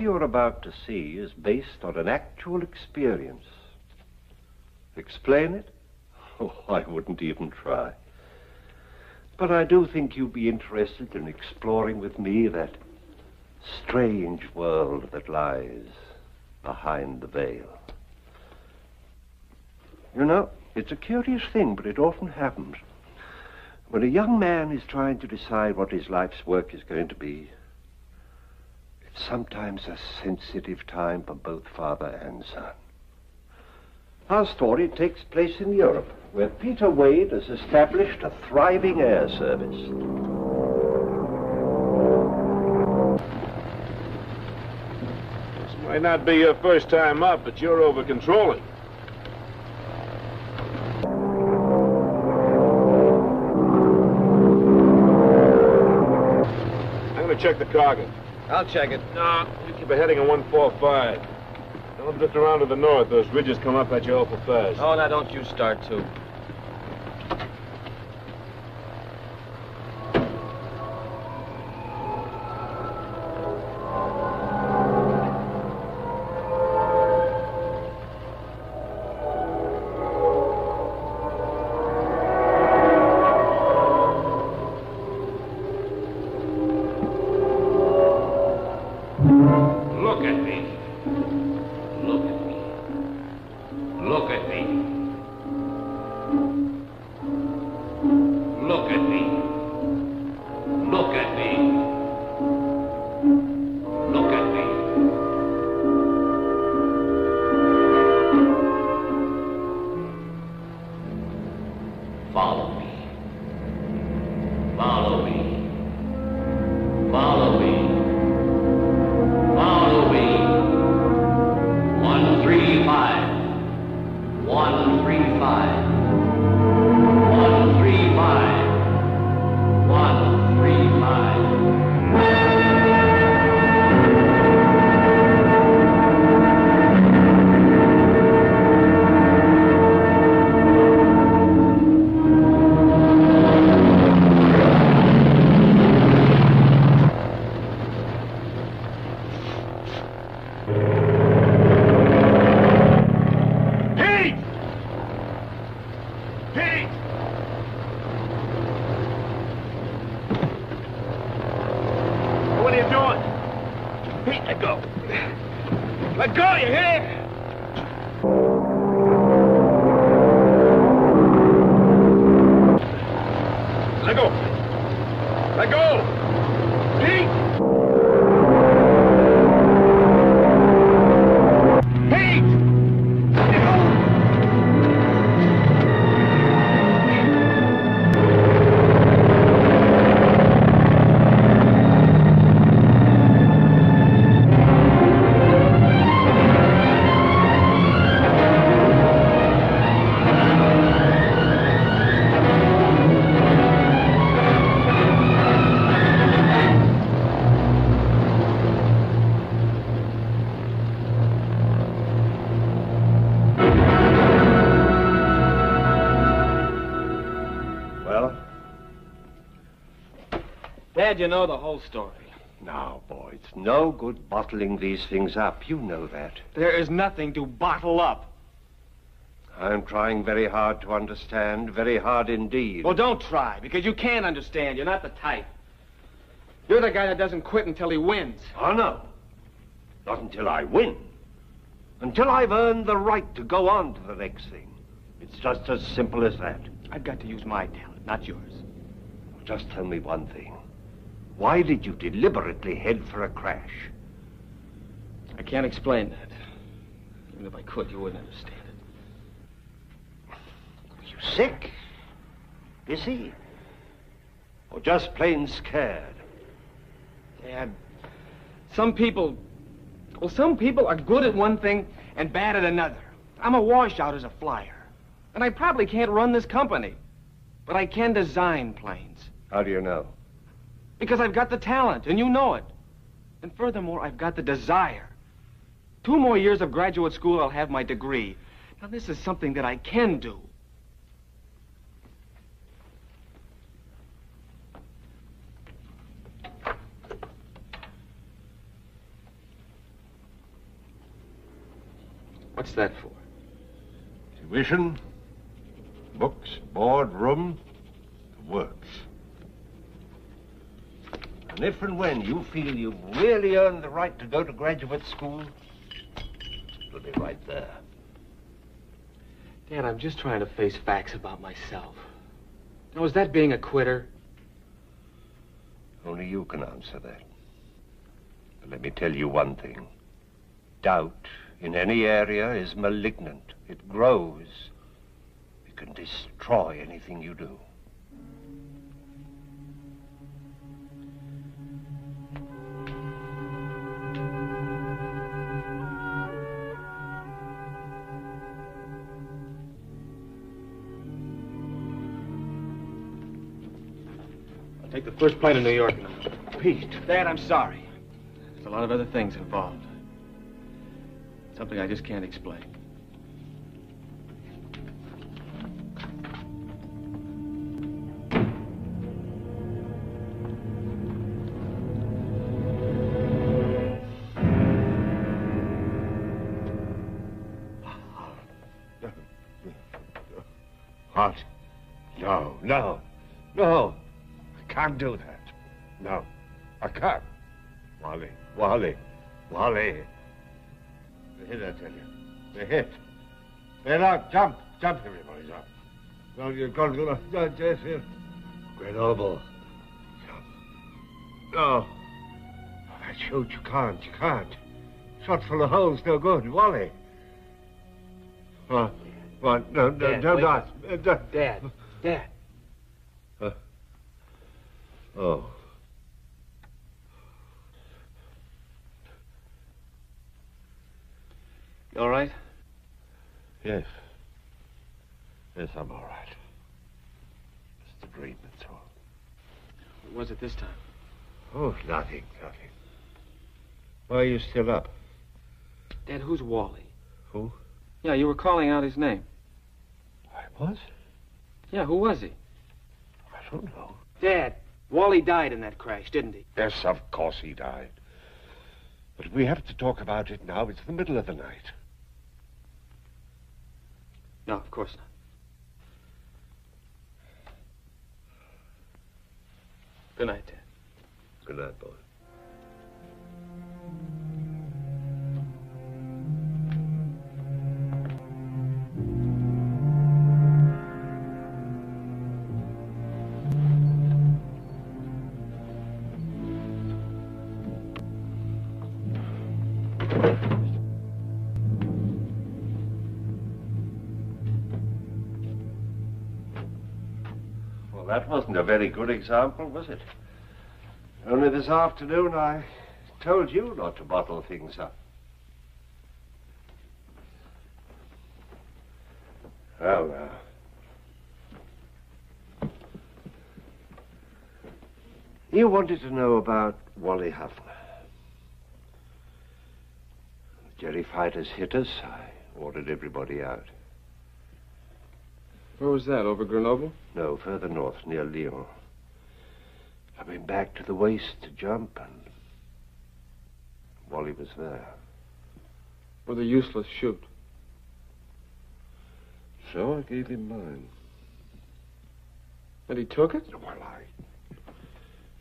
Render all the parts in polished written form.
you're about to see is based on an actual experience. Explain it? Oh, I wouldn't even try. But I do think you'd be interested in exploring with me that strange world that lies behind the veil. You know, it's a curious thing, but it often happens. When a young man is trying to decide what his life's work is going to be, it's sometimes a sensitive time for both father and son. Our story takes place in Europe, where Peter Wade has established a thriving air service. This might not be your first time up, but you're over-controlling. I'm gonna check the cargo. I'll check it. No, you keep a heading on 145. Don't drift around to the north. Those ridges come up at you awful fast. Oh, now don't you start, too. Dad, you know the whole story. Now, boy, it's no good bottling these things up. You know that. There is nothing to bottle up. I'm trying very hard to understand, very hard indeed. Well, don't try, because you can't understand. You're not the type. You're the guy that doesn't quit until he wins. Oh, no. Not until I win. Until I've earned the right to go on to the next thing. It's just as simple as that. I've got to use my talent, not yours. Just tell me one thing. Why did you deliberately head for a crash? I can't explain that. Even if I could, you wouldn't understand it. Are you sick? Busy? Or just plain scared? Dad, some people are good at one thing and bad at another. I'm a washout as a flyer. And I probably can't run this company. But I can design planes. How do you know? Because I've got the talent, and you know it. And furthermore, I've got the desire. 2 more years of graduate school, I'll have my degree. Now, this is something that I can do. What's that for? Tuition, books, board, room, the works. And if and when you feel you've really earned the right to go to graduate school, it'll be right there. Dad, I'm just trying to face facts about myself. Now, is that being a quitter? Only you can answer that. But let me tell you one thing. Doubt in any area is malignant. It grows. It can destroy anything you do. Take the first plane to New York now. Pete. Dad, I'm sorry. There's a lot of other things involved. Something I just can't explain. What? No, no, no. I can't do that. No, I can't. Wally. They're hit, I tell you. They're hit. They're out. Jump. Everybody's up. No, you've got to go. Jesse. Grenoble. Jump. No. Shoot, you can't. Shot full of holes, no good. Wally. What? No, Dad, don't. Dad. Oh. You all right? Yes. Yes, I'm all right. Just a dream, that's all. What was it this time? Oh, nothing. Why are you still up? Dad, who's Wally? Who? Yeah, you were calling out his name. I was? Yeah, who was he? I don't know. Dad, Wally died in that crash, didn't he? Yes, of course he died. But we have to talk about it now. It's the middle of the night. No, of course not. Good night, Dad. Good night, boy. Well, that wasn't a very good example, was it? Only this afternoon I told you not to bottle things up. Well, now. You wanted to know about Wally Huffner. Jerry fighters hit us. I ordered everybody out. Where was that, over Grenoble? No, further north, near Lyon. I went back to the waist to jump, and Wally was there. With a useless chute. So I gave him mine. And he took it? Well, I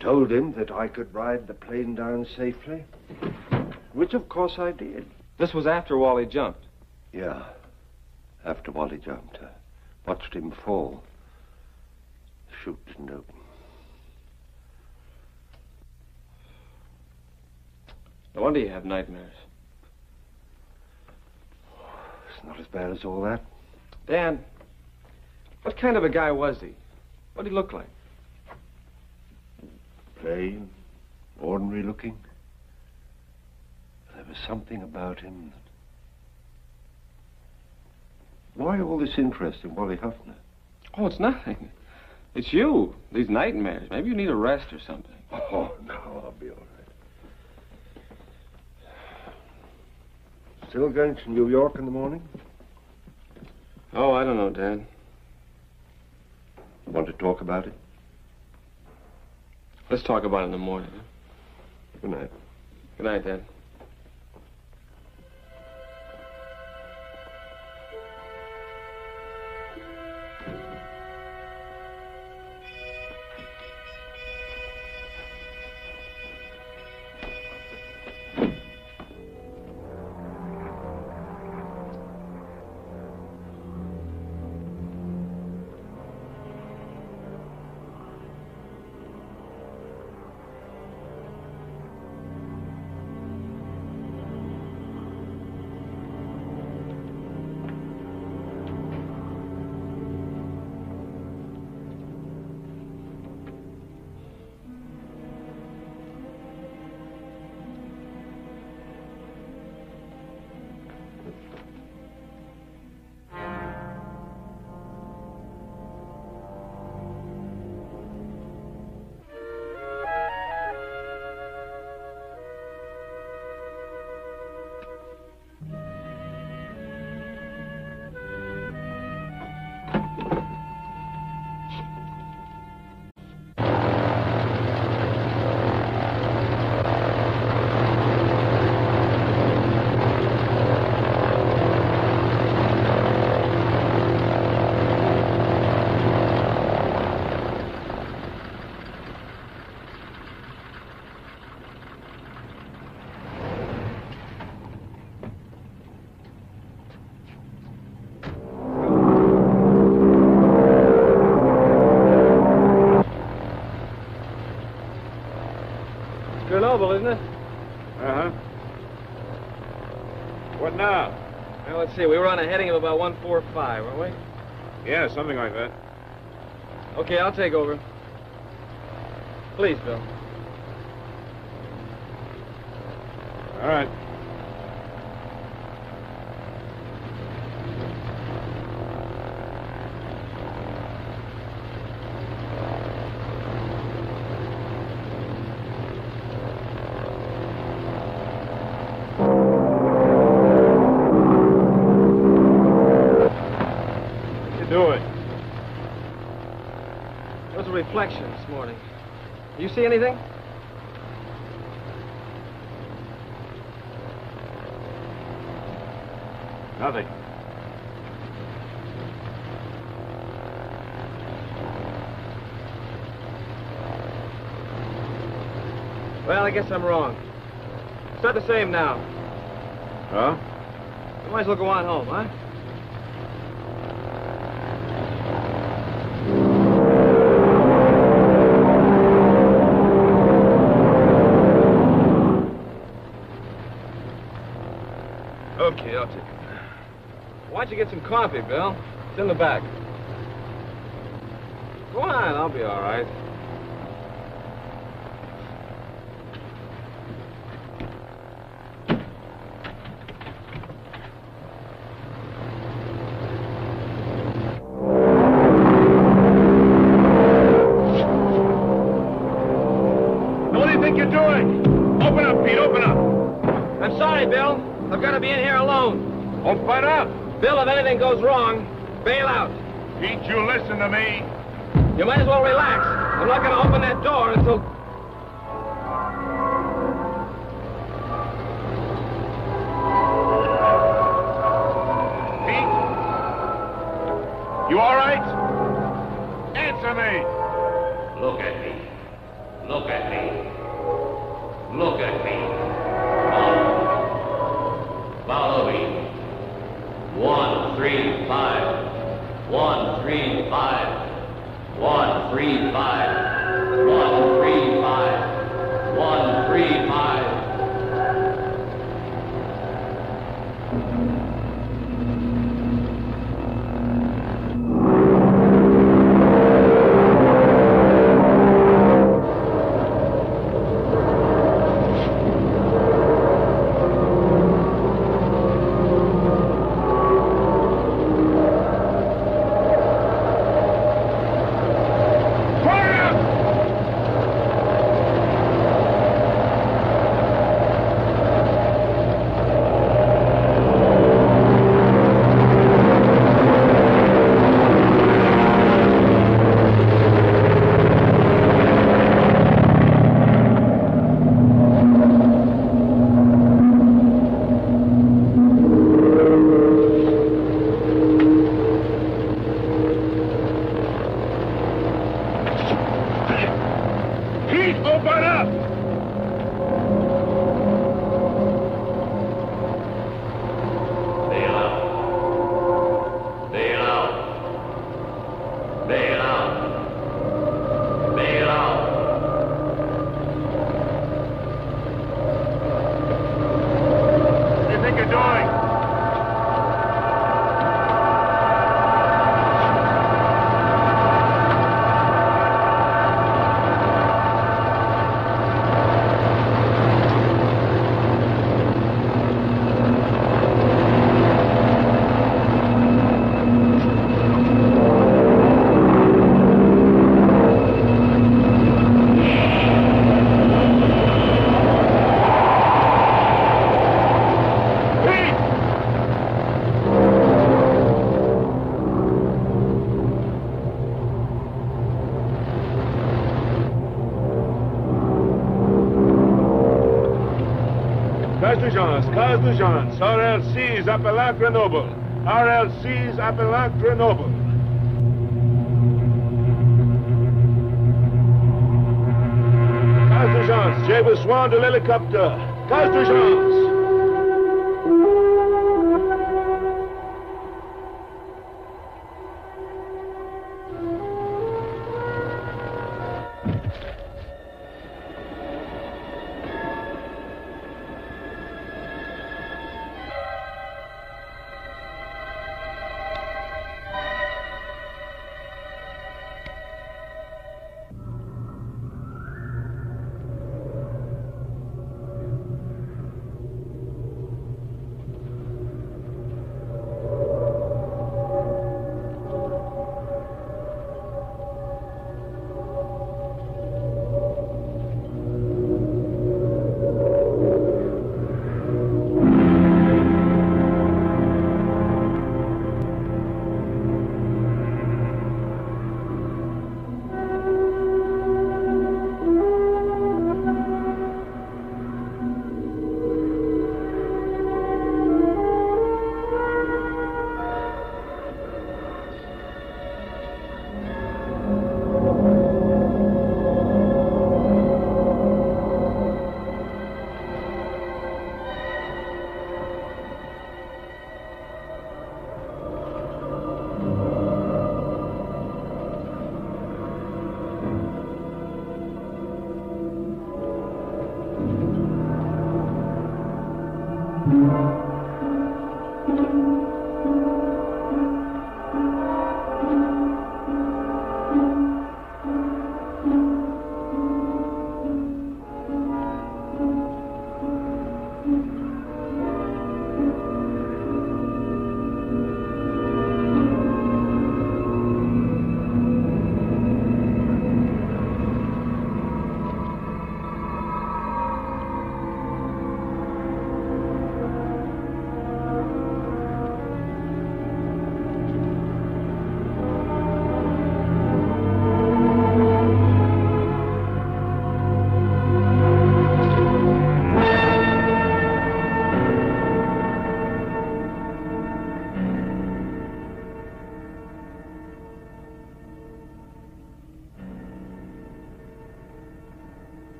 told him that I could ride the plane down safely, which of course I did. This was after Wally jumped. Yeah, after Wally jumped. I watched him fall. The chute didn't open. No wonder you have nightmares. It's not as bad as all that. Dan, what kind of a guy was he? What did he look like? Plain, ordinary looking. There was something about him that... Why all this interest in Wally Huffner? Oh, it's nothing. It's you. These nightmares. Maybe you need a rest or something. Oh, no, I'll be all right. Still going to New York in the morning? Oh, I don't know, Dad. Want to talk about it? Let's talk about it in the morning. Huh? Good night. Good night, Dad. see. We were on a heading of about 145, weren't we? Yeah, something like that. Okay, I'll take over. Please, Bill. All right. Reflection this morning. You see anything? Nothing. Well, I guess I'm wrong. It's not the same now. Oh? You might as well go on home, huh? Okay, I'll take it. Why don't you get some coffee, Bill? It's in the back. Go on, I'll be all right. What do you think you're doing? Open up, Pete, open up. I'm sorry, Bill. I've got to be in here alone. Don't fight up. Bill, if anything goes wrong, bail out. Pete, you listen to me. You might as well relax. I'm not going to open that door until... Pete? You all right? Answer me. Look at me. Look at me. Look at me. Follow me. 135. 135. 135. 135. 135. Cars d'urgence, RLC's appellant Grenoble. RLC's appellant Grenoble. Cars d'urgence, j'ai besoin de l'hélicoptère. Cars d'urgence.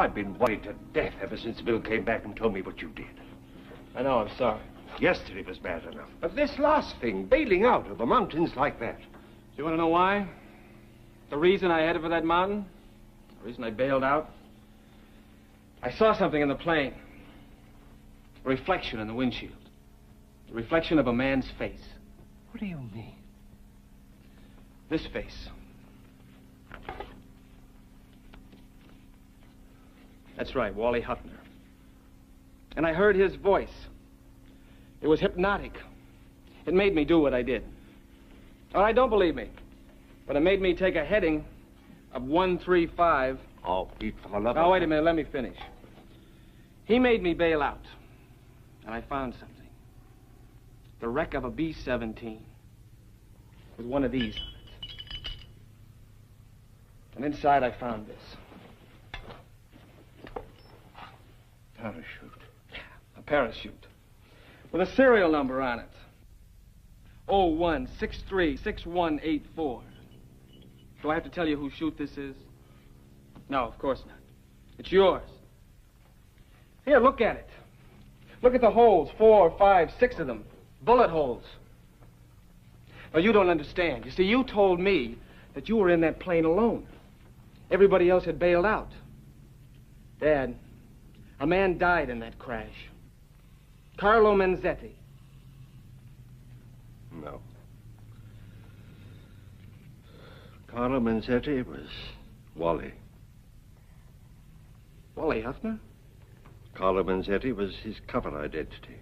I've been worried to death ever since Bill came back and told me what you did. I know, I'm sorry. Yesterday was bad enough. But this last thing, bailing out of the mountains like that. Do you want to know why? The reason I headed for that mountain? The reason I bailed out? I saw something in the plane. A reflection in the windshield. The reflection of a man's face. What do you mean? This face. That's right, Wally Huffner. And I heard his voice. It was hypnotic. It made me do what I did. All right, don't believe me. But it made me take a heading of 135. Oh, Pete, for the love of... Oh, wait a minute, let me finish. He made me bail out. And I found something. The wreck of a B-17. With one of these on it. And inside I found this. Parachute. Yeah, a parachute. With a serial number on it. 01636184. Do I have to tell you whose chute this is? No, of course not. It's yours. Here, look at it. Look at the holes. 4, 5, 6 of them. Bullet holes. Well, you don't understand. You see, you told me that you were in that plane alone. Everybody else had bailed out. Dad, a man died in that crash. Carlo Manzetti. No. Carlo Manzetti was Wally. Wally Huffner? Carlo Manzetti was his cover identity.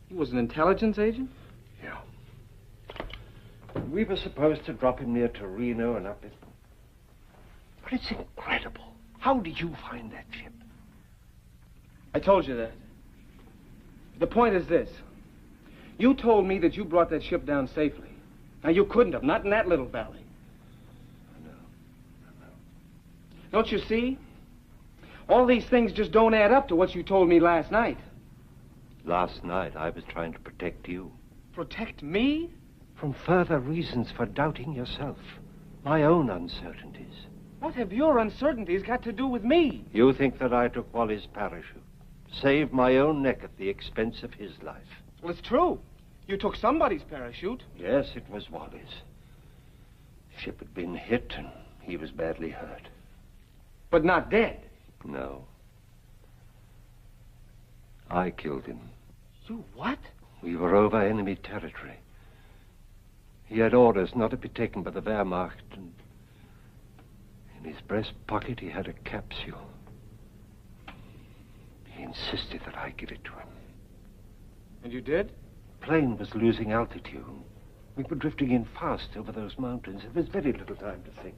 He was an intelligence agent? Yeah. We were supposed to drop him near Torino and up it. But it's incredible. How did you find that ship? I told you that. The point is this. You told me that you brought that ship down safely. Now, you couldn't have, not in that little valley. I know. Don't you see? All these things just don't add up to what you told me last night. Last night, I was trying to protect you. Protect me? From further reasons for doubting yourself. My own uncertainties. What have your uncertainties got to do with me? You think that I took Wally's parachute. Saved my own neck at the expense of his life. Well, it's true. You took somebody's parachute. Yes, it was Wally's. The ship had been hit and he was badly hurt. But not dead. No. I killed him. You what? We were over enemy territory. He had orders not to be taken by the Wehrmacht, and in his breast pocket he had a capsule. He insisted that I give it to him. And you did? The plane was losing altitude. We were drifting in fast over those mountains. There was very little time to think.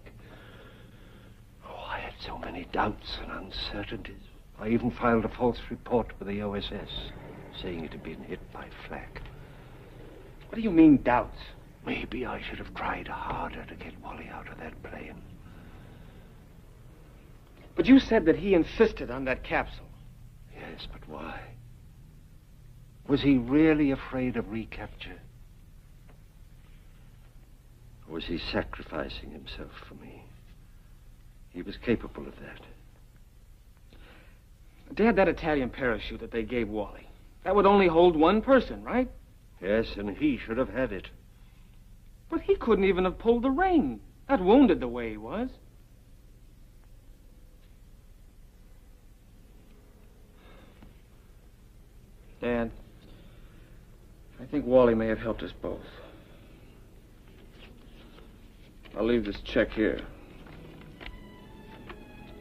Oh, I had so many doubts and uncertainties. I even filed a false report with the OSS, saying it had been hit by flak. What do you mean, doubts? Maybe I should have tried harder to get Wally out of that plane. But you said that he insisted on that capsule. Yes, but why? Was he really afraid of recapture? Or was he sacrificing himself for me? He was capable of that. Dad, that Italian parachute that they gave Wally, that would only hold one person, right? Yes, and he should have had it. But he couldn't even have pulled the ring. Not wounded the way he was. Dad, I think Wally may have helped us both. I'll leave this check here.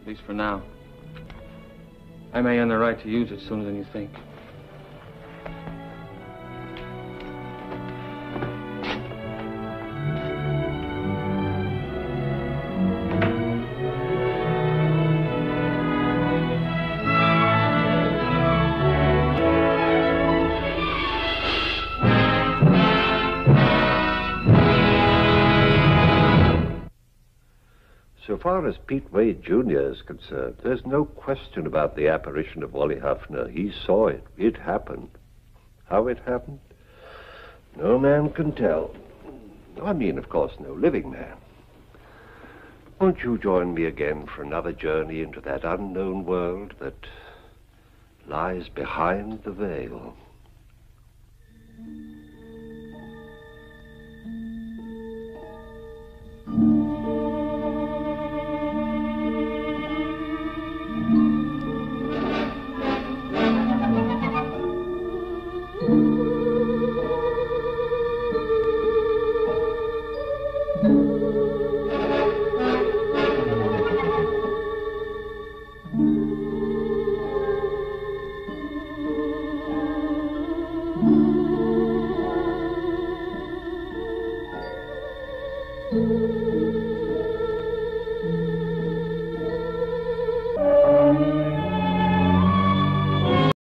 At least for now. I may earn the right to use it sooner than you think. So far as Pete Wade Jr. is concerned, there's no question about the apparition of Wally Huffner. He saw it. It happened. How it happened? No man can tell. I mean, of course, no living man. Won't you join me again for another journey into that unknown world that lies behind the veil?